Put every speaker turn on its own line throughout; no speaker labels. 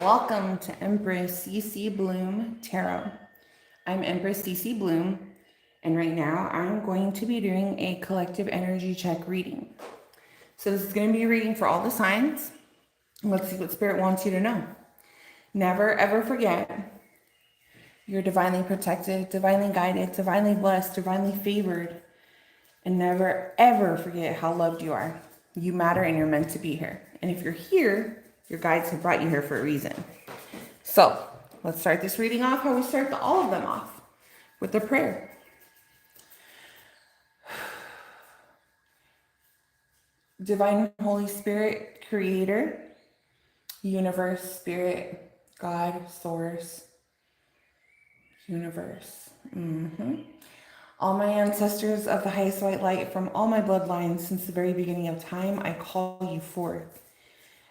Welcome to Empress CC Bloom Tarot. I'm Empress CC Bloom, and right now I'm going to be doing a collective energy check reading. So this is going to be a reading for all the signs. Let's see what Spirit wants you to know. Never ever forget you're divinely protected, divinely guided, divinely blessed, divinely favored, and never ever forget how loved you are. You matter and you're meant to be here. And if you're here, your guides have brought you here for a reason. So let's start this reading off how we start all of them off, with a prayer. Divine Holy Spirit, Creator, Universe, Spirit, God, Source, Universe. All my ancestors of the highest white light from all my bloodlines since the very beginning of time, I call you forth.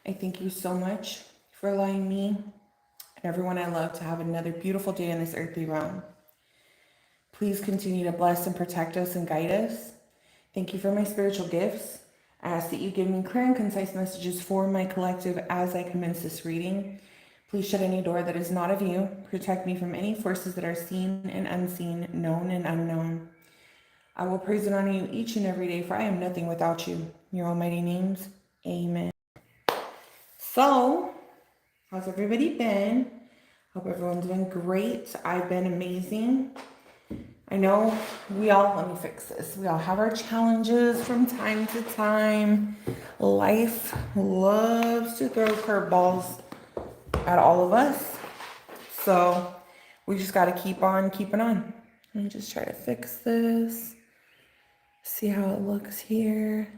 I thank you so much for allowing me and everyone I love to have another beautiful day in this earthly realm. Please continue to bless and protect us and guide us. Thank you for my spiritual gifts. I ask that you give me clear and concise messages for my collective as I commence this reading. Please shut any door that is not of you. Protect me from any forces that are seen and unseen, known and unknown. I will praise and honor you each and every day, for I am nothing without you. In your almighty names, amen. So, how's everybody been? Hope everyone's doing great. I've been amazing. I know let me fix this. We all have our challenges from time to time. Life loves to throw curveballs at all of us. So we just got to keep on keeping on. Let me just try to fix this. See how it looks here.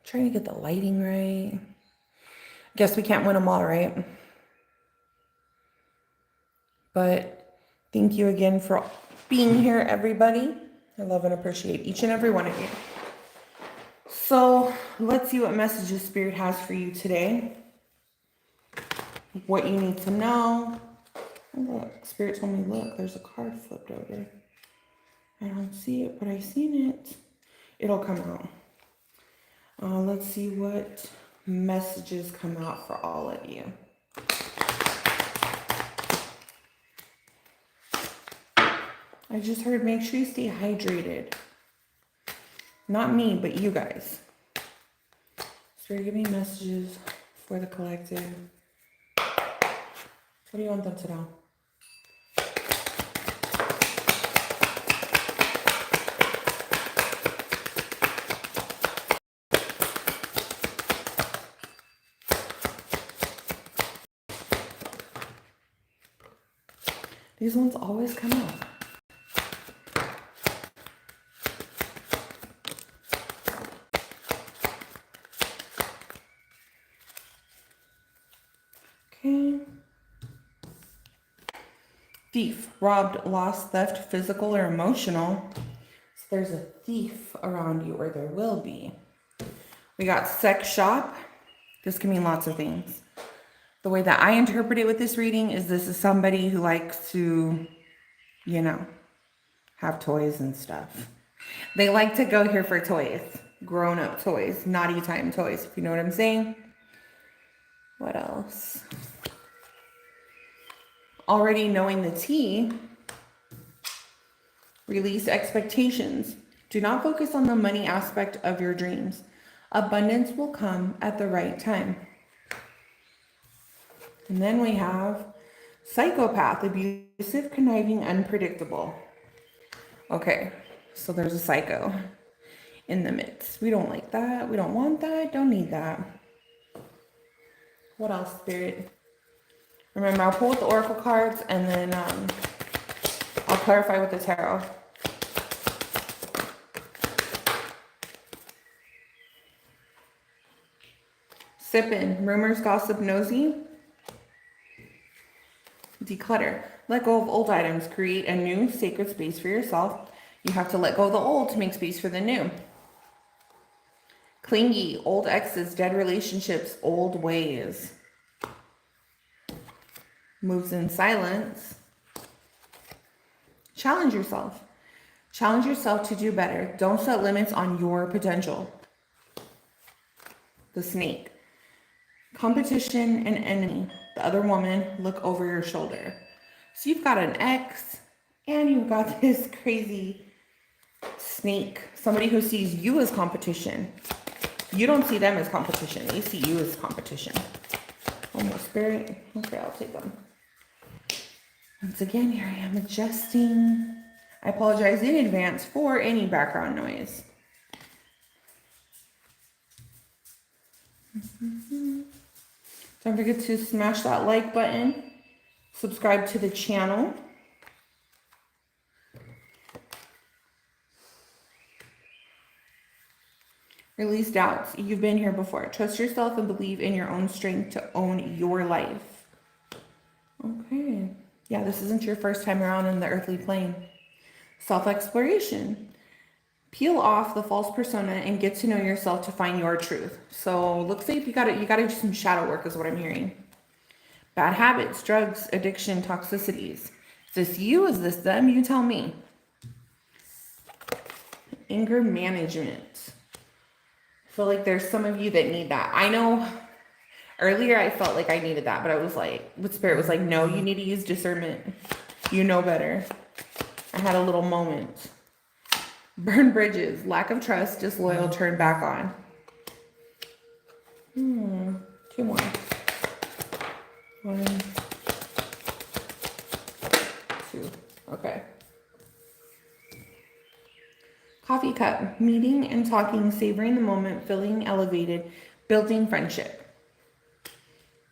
Trying to get the lighting right. Guess we can't win them all, right? But thank you again for being here, everybody. I love and appreciate each and every one of you. So let's see what messages Spirit has for you today. What you need to know. Look, Spirit told me, look, there's a card flipped over. I don't see it, but I seen it. It'll come out. Let's see what messages come out for all of you. I just heard make sure you stay hydrated. Not me, but you guys. Spirit, give me messages for the collective. What do you want them to know? These ones always come out. Okay. Thief, robbed, lost, theft, physical or emotional. So there's a thief around you, or there will be. We got sex shop. This can mean lots of things. The way that I interpret it with this reading is this is somebody who likes to, have toys and stuff. They like to go here for toys, grown-up toys, naughty time toys, if you know what I'm saying. What else? Already knowing the tea, release expectations. Do not focus on the money aspect of your dreams. Abundance will come at the right time. And then we have psychopath, abusive, conniving, unpredictable. Okay, so there's a psycho in the midst. We don't like that. We don't want that. Don't need that. What else, Spirit? Remember, I'll pull with the oracle cards and then I'll clarify with the tarot. Sippin', rumors, gossip, nosy. Declutter. Let go of old items. Create a new sacred space for yourself. You have to let go of the old to make space for the new. Clingy, old exes, dead relationships, old ways. Moves in silence. Challenge yourself. Challenge yourself to do better. Don't set limits on your potential. The snake. competition and enemy. The other woman, look over your shoulder. So you've got an ex and you've got this crazy snake, somebody who sees you as competition. You don't see them as competition. They see you as competition. One more spirit. Okay, I'll take them. Once again, here I am adjusting. I apologize in advance for any background noise. Don't forget to smash that like button. Subscribe to the channel. Release doubts. You've been here before. Trust yourself and believe in your own strength to own your life. Okay. Yeah, this isn't your first time around in the earthly plane. Self-exploration. Peel off the false persona and get to know yourself to find your truth. So looks like you gotta do some shadow work is what I'm hearing. Bad habits, drugs, addiction, toxicities. Is this you? Is this them? You tell me. Anger management. I feel like there's some of you that need that. I know earlier I felt like I needed that, but I was like, what spirit was like, no, you need to use discernment. You know better. I had a little moment. Burn bridges, lack of trust, disloyal, turn back on. 2 more. 1, 2. Okay. Coffee cup, meeting and talking, savoring the moment, feeling elevated, building friendship.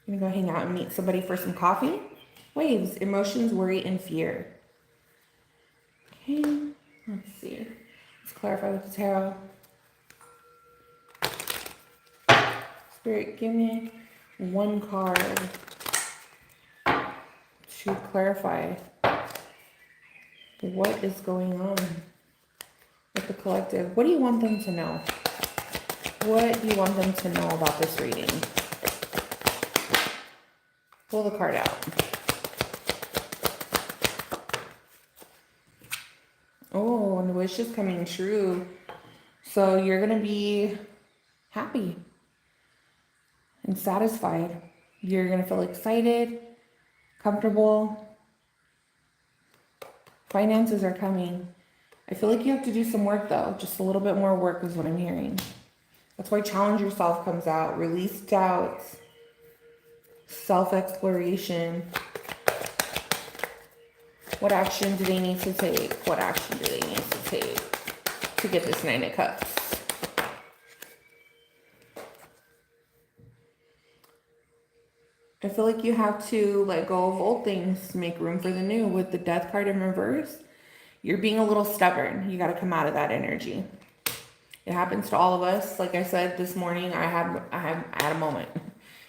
I'm gonna go hang out and meet somebody for some coffee. Waves, emotions, worry, and fear. Okay, let's see. Let's clarify with the tarot. Spirit, give me 1 card to clarify what is going on with the collective. What do you want them to know? What do you want them to know about this reading? Pull the card out. Oh, and the wish is coming true. So you're going to be happy and satisfied. You're going to feel excited, comfortable. Finances are coming. I feel like you have to do some work though. Just a little bit more work is what I'm hearing. That's why challenge yourself comes out. Release doubts. Self-exploration. What action do they need to take? What action do they need to take to get this 9 of Cups? I feel like you have to let go of old things to make room for the new. With the Death card in reverse, you're being a little stubborn. You got to come out of that energy. It happens to all of us. Like I said this morning, I had a moment,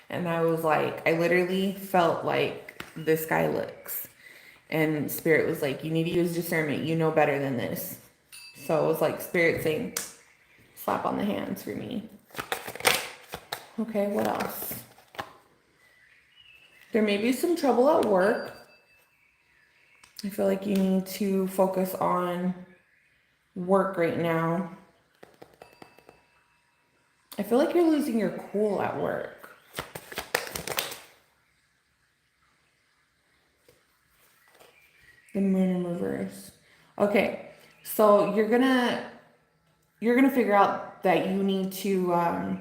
and I was like, I literally felt like this guy looks, and Spirit was like, you need to use discernment. You know better than this. So it was like Spirit saying, slap on the hands for me. Okay, what else? There may be some trouble at work. I feel like you need to focus on work right now. I feel like you're losing your cool at work. The Moon in reverse. Okay, so you're gonna figure out that you need to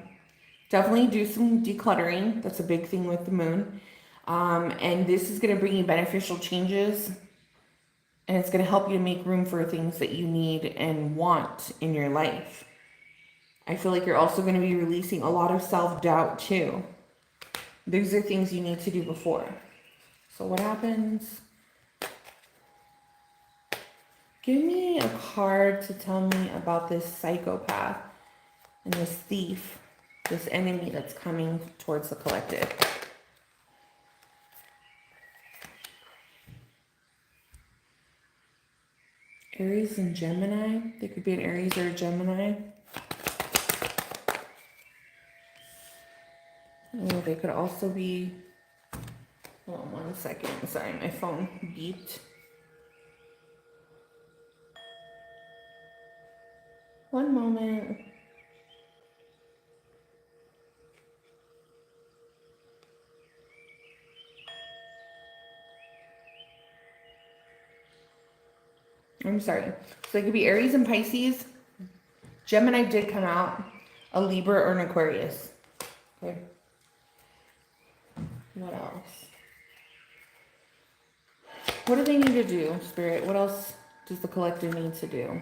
definitely do some decluttering. That's a big thing with the Moon. And this is going to bring you beneficial changes, and it's going to help you to make room for things that you need and want in your life. I feel like you're also going to be releasing a lot of self-doubt too. These are things you need to do before. So what happens? Give me a card to tell me about this psychopath and this thief, this enemy that's coming towards the collective. Aries and Gemini. They could be an Aries or a Gemini. Oh, they could also be... Hold on 1 second. Sorry, my phone beeped. One moment. I'm sorry. So it could be Aries and Pisces. Gemini did come out. A Libra or an Aquarius. Okay. What else? What do they need to do, Spirit? What else does the collective need to do?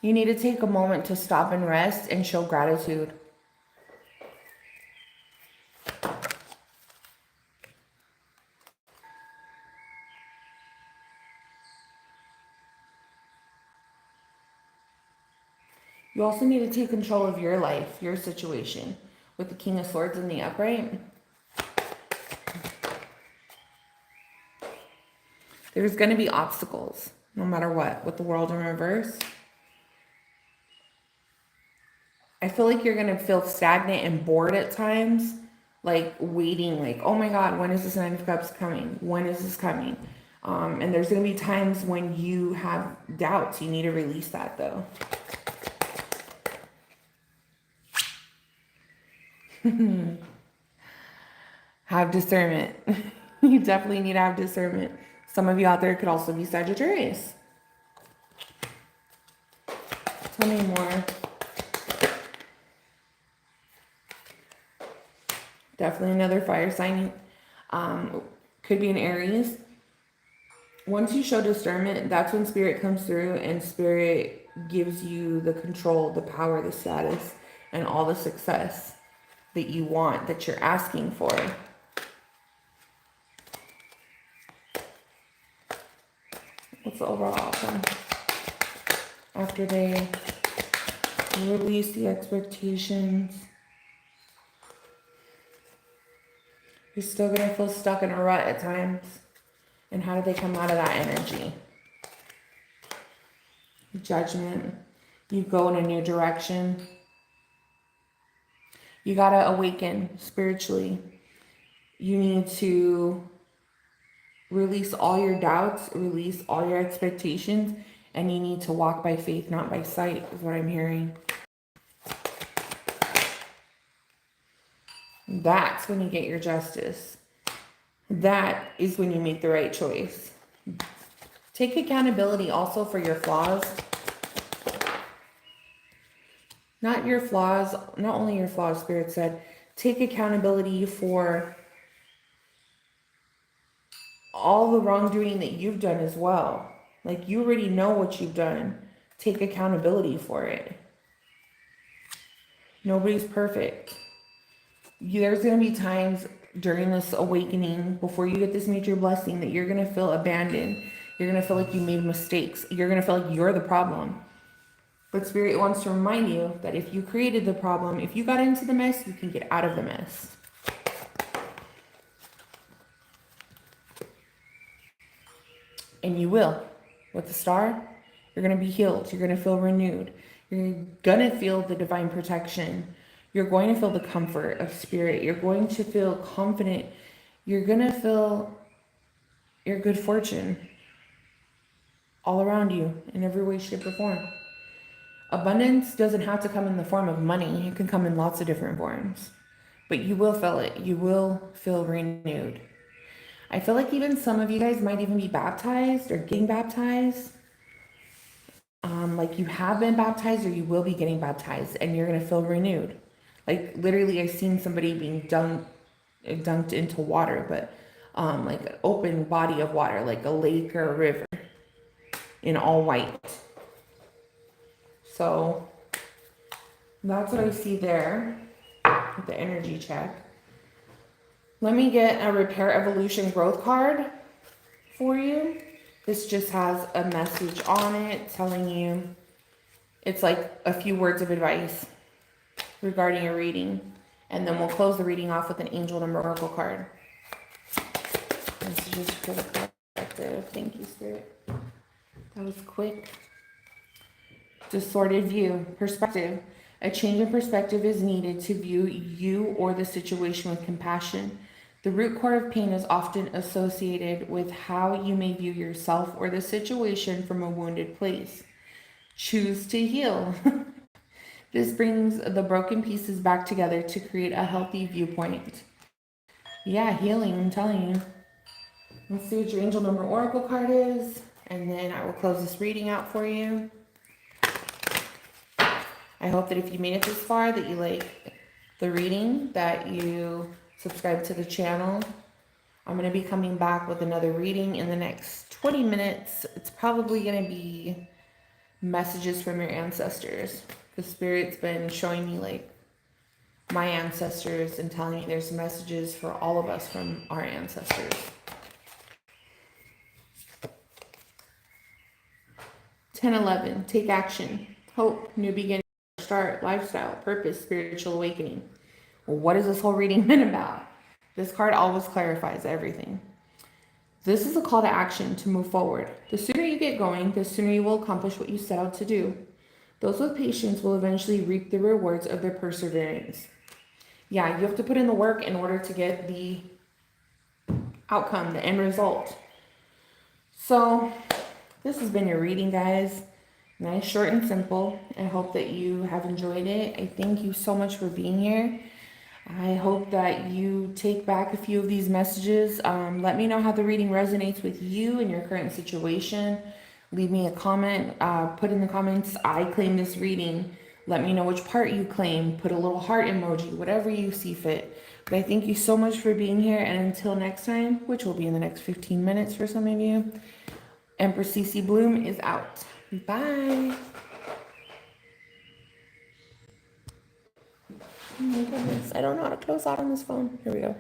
You need to take a moment to stop and rest and show gratitude. You also need to take control of your life, your situation, with the King of Swords in the upright. There's going to be obstacles, no matter what, with the world in reverse. I feel like you're going to feel stagnant and bored at times, like waiting, like, oh my God, when is this Nine of Cups coming? When is this coming? And there's going to be times when you have doubts. You need to release that, though. Have discernment. You definitely need to have discernment. Some of you out there could also be Sagittarius. Tell me more. Definitely another fire sign. Could be an Aries. Once you show discernment, that's when Spirit comes through and Spirit gives you the control, the power, the status, and all the success that you want, that you're asking for. What's the overall outcome? After they release the expectations, you're still going to feel stuck in a rut at times. And how do they come out of that energy? Judgment. You go in a new direction. You got to awaken spiritually. You need to release all your doubts, release all your expectations, and you need to walk by faith, not by sight, is what I'm hearing. That's when you get your justice. That is when you make the right choice. Take accountability also for your flaws. Not your flaws, not only your flaws, Spirit said. Take accountability for all the wrongdoing that you've done as well. Like, you already know what you've done. Take accountability for it. Nobody's perfect. There's going to be times during this awakening, before you get this major blessing, that you're going to feel abandoned. You're going to feel like you made mistakes. You're going to feel like you're the problem. But Spirit wants to remind you that if you created the problem, if you got into the mess, you can get out of the mess. And you will. With the star, you're going to be healed. You're going to feel renewed. You're going to feel the divine protection. You're going to feel the comfort of Spirit. You're going to feel confident. You're going to feel your good fortune all around you in every way, shape, or form. Abundance doesn't have to come in the form of money. It can come in lots of different forms. But you will feel it. You will feel renewed. I feel like even some of you guys might even be baptized or getting baptized. Like you have been baptized or you will be getting baptized, and you're going to feel renewed. Like literally I've seen somebody being dunked into water, but like an open body of water, like a lake or a river in all white. So that's what I see there with the energy check. Let me get a Repair Evolution Growth card for you. This just has a message on it telling you, it's like a few words of advice regarding your reading. And then we'll close the reading off with an Angel Number Oracle card. This is just for the collective. Thank you, Spirit. That was quick. Distorted view. Perspective. A change in perspective is needed to view you or the situation with compassion. The root core of pain is often associated with how you may view yourself or the situation from a wounded place. Choose to heal. This brings the broken pieces back together to create a healthy viewpoint. Yeah, healing, I'm telling you. Let's see what your Angel Number Oracle card is. and then I will close this reading out for you. I hope that if you made it this far, that you like the reading, that you subscribe to the channel. I'm going to be coming back with another reading in the next 20 minutes. It's probably going to be messages from your ancestors. The Spirit's been showing me like my ancestors and telling me there's messages for all of us from our ancestors. 10:11. Take action. Hope, new beginning, start, lifestyle, purpose, spiritual awakening. Well, what is this whole reading been about? This card always clarifies everything. This is a call to action to move forward. The sooner you get going, the sooner you will accomplish what you set out to do. Those with patience will eventually reap the rewards of their perseverance. Yeah, you have to put in the work in order to get the outcome, the end result. So, this has been your reading, guys. Nice, short, and simple. I hope that you have enjoyed it. I thank you so much for being here. I hope that you take back a few of these messages. Let me know how the reading resonates with you in your current situation. Leave me a comment. Put in the comments, I claim this reading. Let me know which part you claim. Put a little heart emoji, whatever you see fit. But I thank you so much for being here. And until next time, which will be in the next 15 minutes for some of you, Empress CC Bloom is out. Bye. Oh my goodness. I don't know how to close out on this phone. Here we go.